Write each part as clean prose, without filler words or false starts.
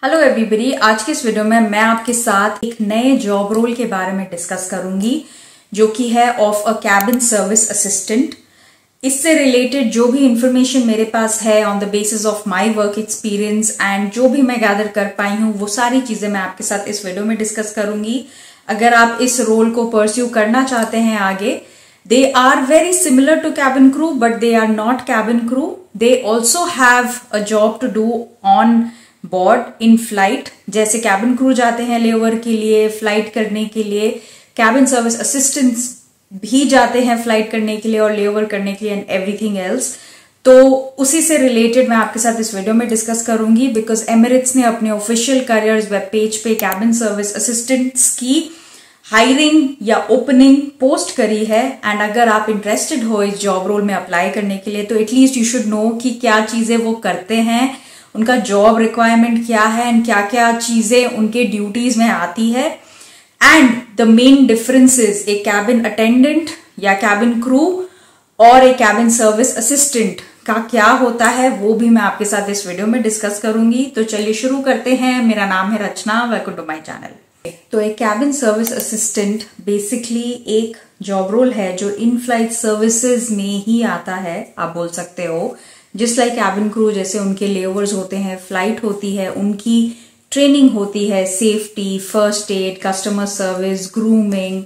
Hello everybody, आज के इस वीडियो में मैं आपके साथ एक नए जॉब रोल के बारे में डिस्कस करूंगी जो कि है of a cabin service assistant. इससे रिलेटेड जो भी इंफॉर्मेशन मेरे पास है on the basis of my work experience and जो भी मैं गैदर कर पाई हूँ वो सारी चीजें मैं आपके साथ इस वीडियो में डिस्कस करूंगी। अगर आप इस रोल को परस्यू करना चाहते हैं आगे, they are very similar to cabin crew but they are not cabin crew. They also have a job to do on board in flight. जैसे cabin crew जाते हैं लेओवर के लिए, फ्लाइट करने के लिए, cabin service assistants भी जाते हैं फ्लाइट करने के लिए और लेओवर करने के लिए एंड एवरीथिंग एल्स। तो उसी से रिलेटेड मैं आपके साथ इस वीडियो में डिस्कस करूंगी बिकॉज एमिरेट्स ने अपने ऑफिशियल करियर्स वेब पेज पे कैबिन सर्विस असिस्टेंट्स की हायरिंग या ओपनिंग पोस्ट करी है। एंड अगर आप इंटरेस्टेड हो इस जॉब रोल में अप्लाई करने के लिए तो एटलीस्ट यू शुड नो कि क्या चीजें वो करते हैं, उनका जॉब रिक्वायरमेंट क्या है एंड क्या क्या चीजें उनके ड्यूटीज में आती है and the main differences A cabin attendant या कैबिन क्रू और ए कैबिन सर्विस असिस्टेंट का क्या होता है वो भी मैं आपके साथ इस वीडियो में डिस्कस करूंगी। तो चलिए शुरू करते हैं। मेरा नाम है रचना, वेलकम टू माय चैनल। तो एक कैबिन सर्विस असिस्टेंट बेसिकली एक जॉब रोल है जो इन फ्लाइट सर्विसेज में ही आता है, आप बोल सकते हो। जिस लाइक कैबिन क्रू जैसे उनके लेओवर्स होते हैं, फ्लाइट होती है, उनकी ट्रेनिंग होती है, safety, first aid, customer service, grooming,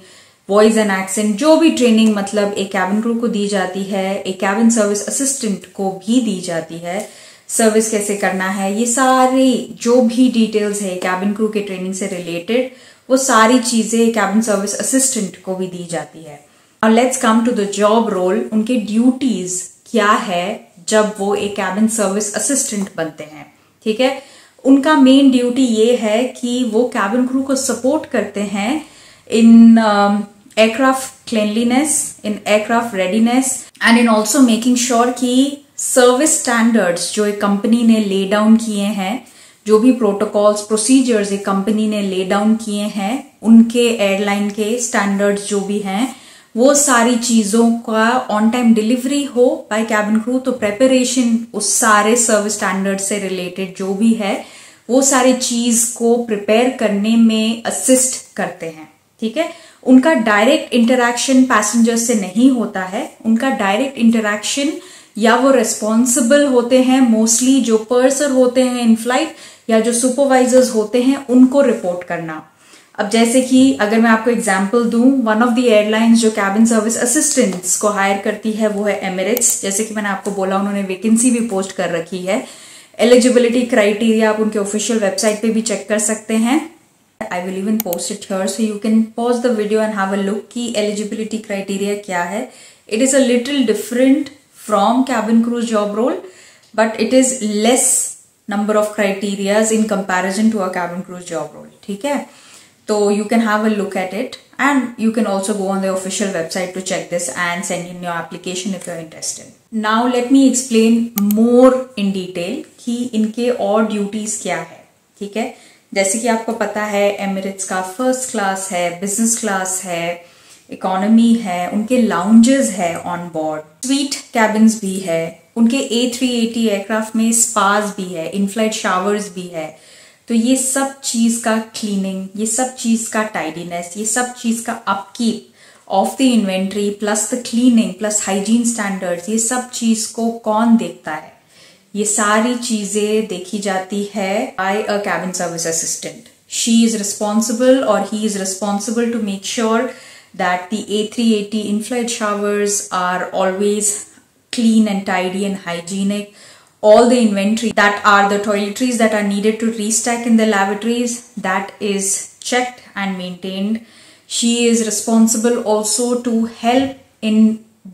voice and accent, जो भी ट्रेनिंग मतलब एक कैबिन क्रू को दी जाती है एक कैबिन सर्विस असिस्टेंट को भी दी जाती है। सर्विस कैसे करना है, ये सारी जो भी डिटेल्स है कैबिन क्रू के ट्रेनिंग से रिलेटेड, वो सारी चीजें कैबिन सर्विस असिस्टेंट को भी दी जाती है। और let's come to the job role. उनके ड्यूटीज क्या है जब वो एक कैबिन सर्विस असिस्टेंट बनते हैं, ठीक है। उनका मेन ड्यूटी ये है कि वो कैबिन क्रू को सपोर्ट करते हैं in aircraft cleanliness, in aircraft readiness and in also making sure कि सर्विस स्टैंडर्ड्स जो एक कंपनी ने ले डाउन किए हैं, जो भी प्रोटोकॉल्स प्रोसीजर्स एक कंपनी ने ले डाउन किए हैं, उनके एयरलाइन के स्टैंडर्ड्स जो भी हैं, वो सारी चीजों का ऑन टाइम डिलीवरी हो बाय कैबिन क्रू। तो प्रेपरेशन उस सारे सर्विस स्टैंडर्ड से रिलेटेड जो भी है वो सारी चीज को प्रिपेयर करने में असिस्ट करते हैं, ठीक है। उनका डायरेक्ट इंटरैक्शन पैसेंजर से नहीं होता है। उनका डायरेक्ट इंटरैक्शन या वो रिस्पॉन्सिबल होते हैं मोस्टली जो पर्सर होते हैं इन फ्लाइट या जो सुपरवाइजर्स होते हैं उनको रिपोर्ट करना। अब जैसे कि अगर मैं आपको एग्जांपल दूं, वन ऑफ द एयरलाइंस जो कैबिन सर्विस असिस्टेंट्स को हायर करती है वो है एमिरेट्स। जैसे कि मैंने आपको बोला, उन्होंने वैकेंसी भी पोस्ट कर रखी है। एलिजिबिलिटी क्राइटेरिया आप उनके ऑफिशियल वेबसाइट पे भी चेक कर सकते हैं। I will even post it here so you can pause the video and have a look कि eligibility criteria क्या है। It is a little different from cabin crew job role but it is less number of criterias in comparison to a cabin crew job role, ठीक है। तो you can have a look at it and you can also go on the official website to check this and send in your application if you are interested. Now let me explain more in detail कि इनके और duties क्या है, ठीक है। जैसे कि आपको पता है एमिरेट्स का फर्स्ट क्लास है, बिजनेस क्लास है, इकोनॉमी है, उनके लाउंजेस है ऑन बोर्ड, स्वीट कैबिन्स भी है, उनके A380 एयरक्राफ्ट में स्पास भी है, इन फ्लाइट शावर्स भी है। तो ये सब चीज का क्लीनिंग, ये सब चीज का टाइडीनेस, ये सब चीज का upkeep of the inventory plus the cleaning plus hygiene standards, ये सब चीज को कौन देखता है? ये सारी चीजें देखी जाती है by a cabin service assistant. She is responsible और he is responsible to make sure that the A380 in-flight showers are always clean and tidy and hygienic. All the inventory that are the toiletries that are needed to restack in the lavatories, that is checked and maintained. She is responsible also to help in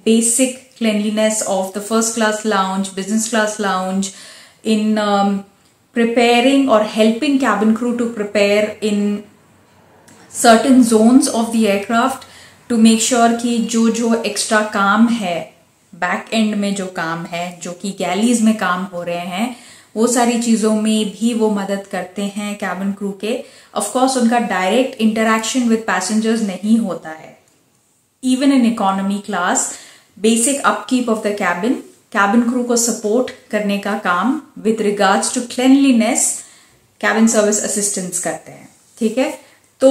basic cleanliness of the first class lounge, business class lounge, in preparing or helping cabin crew to prepare in certain zones of the aircraft to make sure कि जो extra काम है back and में, जो काम है जो कि गैलीज में काम हो रहे हैं, वो सारी चीजों में भी वो मदद करते हैं कैबिन क्रू के। ऑफ कोर्स उनका डायरेक्ट इंटरैक्शन विद पैसेंजर्स नहीं होता है। Even in economy class basic upkeep of the cabin crew को सपोर्ट करने का काम with regards to cleanliness cabin service assistants करते हैं, ठीक है। तो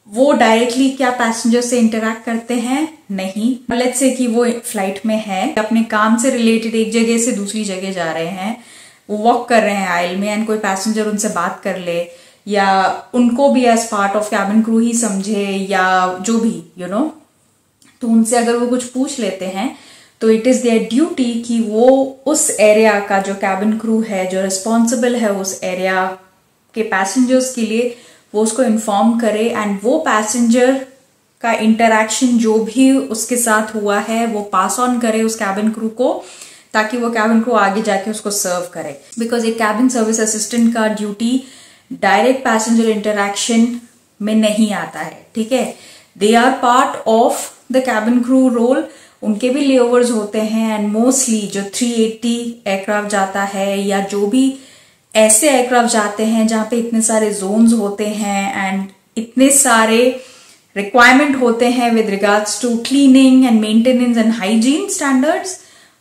वो डायरेक्टली क्या पैसेंजर से इंटरेक्ट करते हैं? नहीं। लेट्स से कि वो फ्लाइट में है, अपने काम से रिलेटेड एक जगह से दूसरी जगह जा रहे हैं, वो वॉक कर रहे हैं आइल में, एंड कोई पैसेंजर उनसे बात कर ले या उनको भी as part of cabin crew ही समझे या जो भी तो उनसे अगर वो कुछ पूछ लेते हैं तो इट इज देयर ड्यूटी कि वो उस एरिया का जो कैबिन क्रू है, जो रिस्पॉन्सिबल है उस एरिया के पैसेंजर्स के लिए, वो उसको इन्फॉर्म करे एंड वो पैसेंजर का इंटरैक्शन जो भी उसके साथ हुआ है वो पास ऑन करे उस कैबिन क्रू को, ताकि वो कैबिन क्रू आगे जाके उसको सर्व करे। बिकॉज एक कैबिन सर्विस असिस्टेंट का ड्यूटी डायरेक्ट पैसेंजर इंटरैक्शन में नहीं आता है, ठीक है। They are part of the cabin crew role, उनके भी लेओवर्स होते हैं, एंड मोस्टली जो 380 एयरक्राफ्ट जाता है या जो भी ऐसे एयरक्राफ्ट जाते हैं जहां पे इतने सारे जोन्स होते हैं एंड इतने सारे रिक्वायरमेंट होते हैं with regards to cleaning and maintenance and hygiene standards,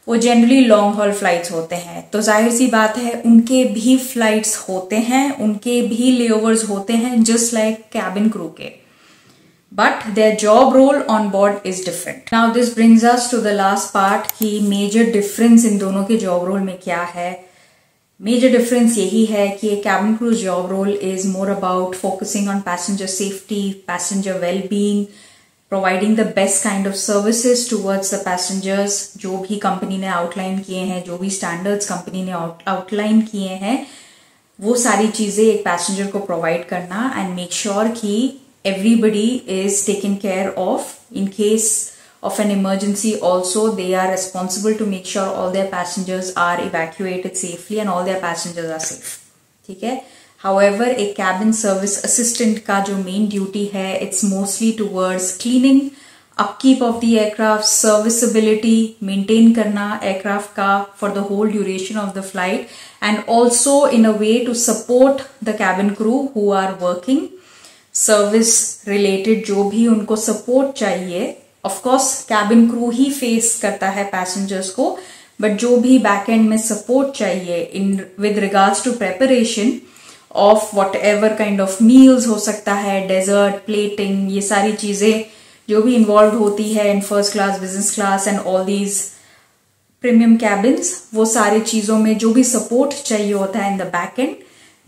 वो जनरली लॉन्ग हॉल फ्लाइट्स होते हैं। तो जाहिर सी बात है उनके भी फ्लाइट्स होते हैं, उनके भी लेओवर्स होते हैं जस्ट लाइक कैबिन क्रू के, but their job role on board is different. Now this brings us to the last part कि मेजर डिफरेंस इन दोनों के जॉब रोल में क्या है। मेजर डिफरेंस यही है कि एक cabin crew job role is more about focusing on passenger safety, passenger wellbeing, providing the best kind of services towards the passengers. जो भी कंपनी ने आउटलाइन किए हैं, जो भी स्टैंडर्ड्स कंपनी ने आउटलाइन किए हैं, वो सारी चीजें एक पैसेंजर को प्रोवाइड करना एंड मेक श्योर कि everybody is taken care of. In case of an emergency also, they are responsible to make sure all their passengers are evacuated safely and all their passengers are safe, ठीक है। However, एक cabin service assistant का जो main duty है, it's mostly towards cleaning, upkeep of the aircraft, serviceability, maintain करना aircraft का for the whole duration of the flight, and also in a way to support the cabin crew who are working service related जो भी उनको support चाहिए। Of course cabin crew he face करता है passengers को, but जो भी back and में सपोर्ट चाहिए in with regards to preparation of whatever kind of meals हो सकता है, डेजर्ट, प्लेटिंग, ये सारी चीजें जो भी इन्वॉल्व होती है in first class, business class and all these premium cabins, वो सारी चीजों में जो भी सपोर्ट चाहिए होता है in the back and,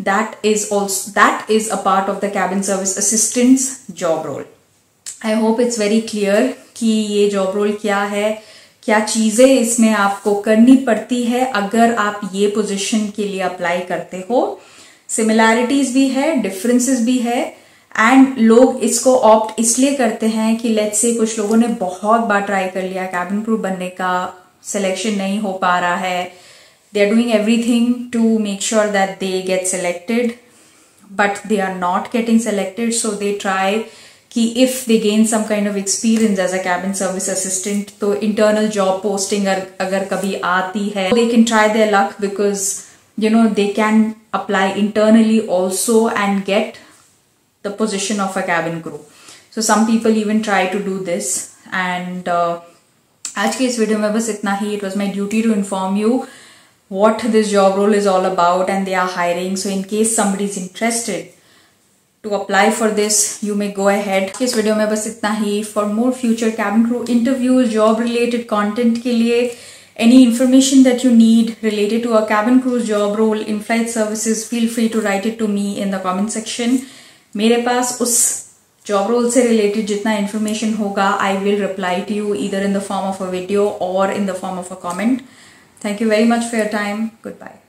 that is a part of the cabin service assistant's job role. I hope it's very clear कि ये job role क्या है, क्या चीजें इसमें आपको करनी पड़ती है अगर आप ये पोजीशन के लिए अप्लाई करते हो। सिमिलैरिटीज भी है, डिफरेंसेस भी है, एंड लोग इसको ऑप्ट इसलिए करते हैं कि लेट्स से कुछ लोगों ने बहुत बार ट्राई कर लिया कैबिन क्रू बनने का, सिलेक्शन नहीं हो पा रहा है, they are doing everything to make sure that they get selected, but they are not getting selected, so they try कि if they gain some kind of experience as a cabin service assistant, तो internal job posting अगर कभी आती है, they can try their luck because they can apply internally also and get the position of a cabin crew. So some people even try to do this, and आज के इस video में बस इतना ही। It was my duty to inform you what this job role is all about, and they are hiring, so in case somebody is interested to apply for this, you may go ahead. इस video में बस इतना ही। For more future cabin crew interviews, job related content के लिए any information that you need related to a cabin crew's job role in flight services, feel free to write it to me in the comment section. मेरे पास उस job role से related जितना information होगा, I will reply to you either in the form of a video or in the form of a comment. Thank you very much for your time. Goodbye.